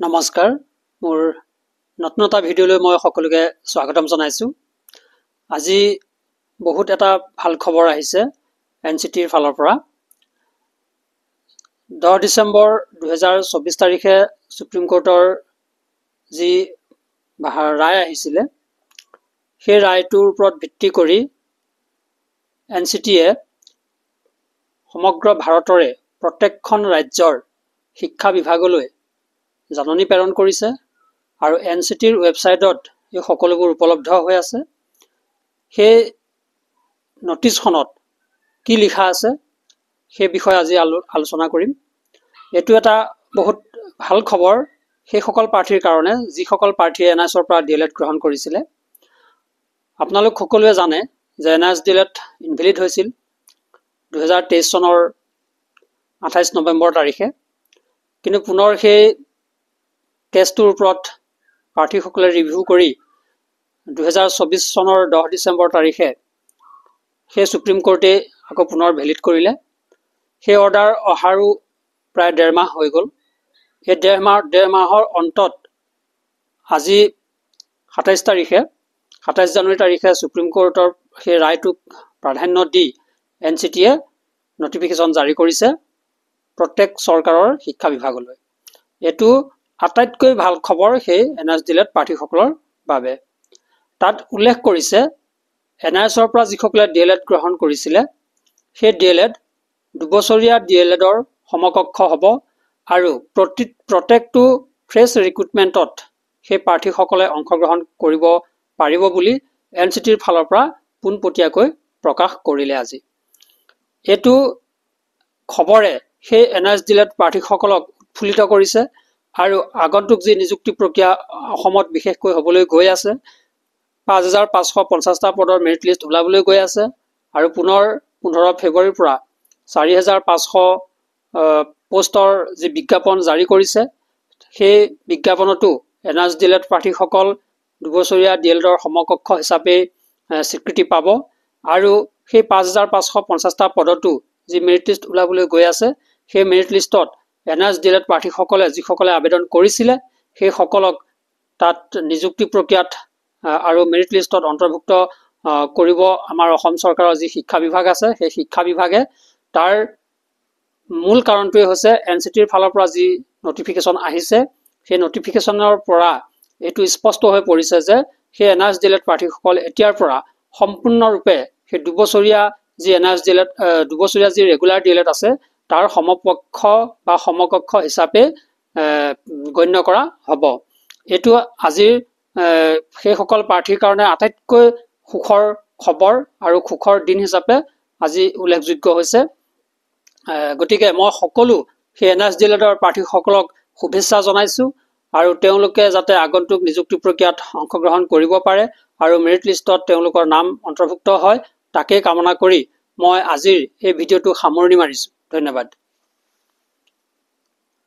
নমস্কাৰ মোৰ নতুনটা ভিডিঅ'লৈ মই সকলোকে স্বাগতম জনাইছো। আজি বহুত এটা ভাল খবৰ আহিছে এনচিটিৰ ফালৰ পৰা। 10 ডিসেম্বৰ 2024 তাৰিখে সুপ্ৰিম কোৰ্টৰ যি ৰায় আহিছিলে সেই ৰায়টোৰ ওপৰত ভিত্তি কৰি এনচিটিয়ে সমগ্ৰ ভাৰতৰে প্ৰত্যেকখন ৰাজ্যৰ শিক্ষা বিভাগলৈ জাননী প্ৰেৰণ কৰিছে আৰু এনচিটিৰ ৱেবছাইটত এই সকলোবোৰ উপলব্ধ হৈ আছে। সেই নটিছখনত কি লিখা আছে সেই বিষয়ে আজি আলোচনা কৰিম। এটো এটা বহুত ভাল খবৰ সেই সকল প্ৰাৰ্থীৰ কাৰণে যিসকল প্ৰাৰ্থীয়ে এনআইএছৰ পৰা ডিএলএড গ্ৰহণ কৰিছিলে। আপোনালোক সকলোৱে জানে যে এনআইএছ ডিএলএড ইনভেলিড হৈছিল 2023 চনৰ 28 নৱেম্বৰ তাৰিখে, কিন্তু পুনৰ সেই কেছটোৰ ওপৰত প্ৰাৰ্থীসকলে ৰিভিউ কৰি 2024 চনৰ 10 ডিসেম্বৰ তাৰিখে সেই সুপ্ৰিম কোৰ্টে আকৌ পুনৰ ভেলিড কৰিলে। সেই অৰ্ডাৰ অহাৰো প্ৰায় 1.5 মাহ হৈ গ'ল। এই 1.5 মাহৰ অন্তত আজি 27 জানুৱাৰী তাৰিখে সুপ্ৰিম কোৰ্টৰ সেই ৰায়টোক প্ৰাধান্য দি এনচিটিয়ে নটিফিকেশ্যন জাৰি কৰিছে প্ৰত্যেক চৰকাৰৰ শিক্ষা বিভাগলৈ। এটো আটাইতকৈ ভাল খবৰ সেই এনআইএছ ডিএলএড প্ৰাৰ্থীসকলৰ বাবে। তাত উল্লেখ কৰিছে এনআইএছৰ পৰা যিসকলে ডিএলএড গ্ৰহণ কৰিছিলে সেই ডিএলএড 2 বছৰীয়া ডিএলএডৰ সমকক্ষ হ'ব আৰু প্ৰত্যেকটো ফ্ৰেছ ৰিক্ৰুটমেণ্টত সেই প্ৰাৰ্থীসকলে অংশগ্ৰহণ কৰিব পাৰিব বুলি এনচিটিৰ ফালৰ পৰা পোনপটীয়াকৈ প্ৰকাশ কৰিলে। আজি এটো খবৰে সেই এনআইএছ ডিএলএড প্ৰাৰ্থীসকলক উৎফুল্লিত কৰিছে আৰু আগন্তুক যি নিযুক্তি প্ৰক্ৰিয়া অসমত বিশেষকৈ হ'বলৈ গৈ আছে 5550টা পদৰ মেৰিট লিষ্ট ওলাবলৈ গৈ আছে আৰু পুনৰ 15 ফেব্ৰুৱাৰীৰ পৰা 4500 পোষ্টৰ যি বিজ্ঞাপন জাৰি কৰিছে সেই বিজ্ঞাপনতো এনআইএছ ডিএলএড প্ৰাৰ্থীসকল 2 বছৰীয়া ডিএলএডৰ সমকক্ষ হিচাপে স্বীকৃতি পাব আৰু সেই 5550টা পদতো যি মেৰিট লিষ্ট ওলাবলৈ গৈ আছে সেই মেৰিট লিষ্টত এনআইএছ ডিএলএড প্ৰাৰ্থীসকলে যিসকলে আবেদন কৰিছিলে সেই সকলক তাত নিযুক্তি প্ৰক্ৰিয়াত আৰু মেৰিট লিষ্টত অন্তৰ্ভুক্ত কৰিব আমাৰ অসম চৰকাৰৰ যি শিক্ষা বিভাগ আছে সেই শিক্ষা বিভাগে। তাৰ মূল কাৰণটোৱে হৈছে এনচিটিৰ ফালৰ পৰা যি নটিফিকেশ্যন আহিছে সেই নটিফিকেশ্যনৰ পৰা এটো স্পষ্ট হৈ পৰিছে যে সেই এনআইএছ ডিএলএড প্ৰাৰ্থীসকল এতিয়াৰ পৰা সম্পূৰ্ণৰূপে সেই 2 বছৰীয়া যি এনআইএছ ডিএলএড 2 বছৰীয়া যি ৰেগুলাৰ ডিএলএড আছে তাৰ সমপক্ষ বা সমকক্ষ হিচাপে গণ্য কৰা হ'ব। এটো আজিৰ সেই সকল প্ৰাৰ্থীৰ কাৰণে আটাইতকৈ সুখৰ খবৰ আৰু সুখৰ দিন হিচাপে আজি উল্লেখযোগ্য হৈছে। গতিকে মই সকলো সেই এনআইএছ ডিএলএডৰ প্ৰাৰ্থীসকলক শুভেচ্ছা জনাইছো আৰু তেওঁলোকে যাতে আগন্তুক নিযুক্তি প্ৰক্ৰিয়াত অংশগ্ৰহণ কৰিব পাৰে আৰু মেৰিট লিষ্টত তেওঁলোকৰ নাম অন্তৰ্ভুক্ত হয় তাকে কামনা কৰি মই আজিৰ এই ভিডিঅ'টো সামৰণি মাৰিছো। ধন্যবাদ।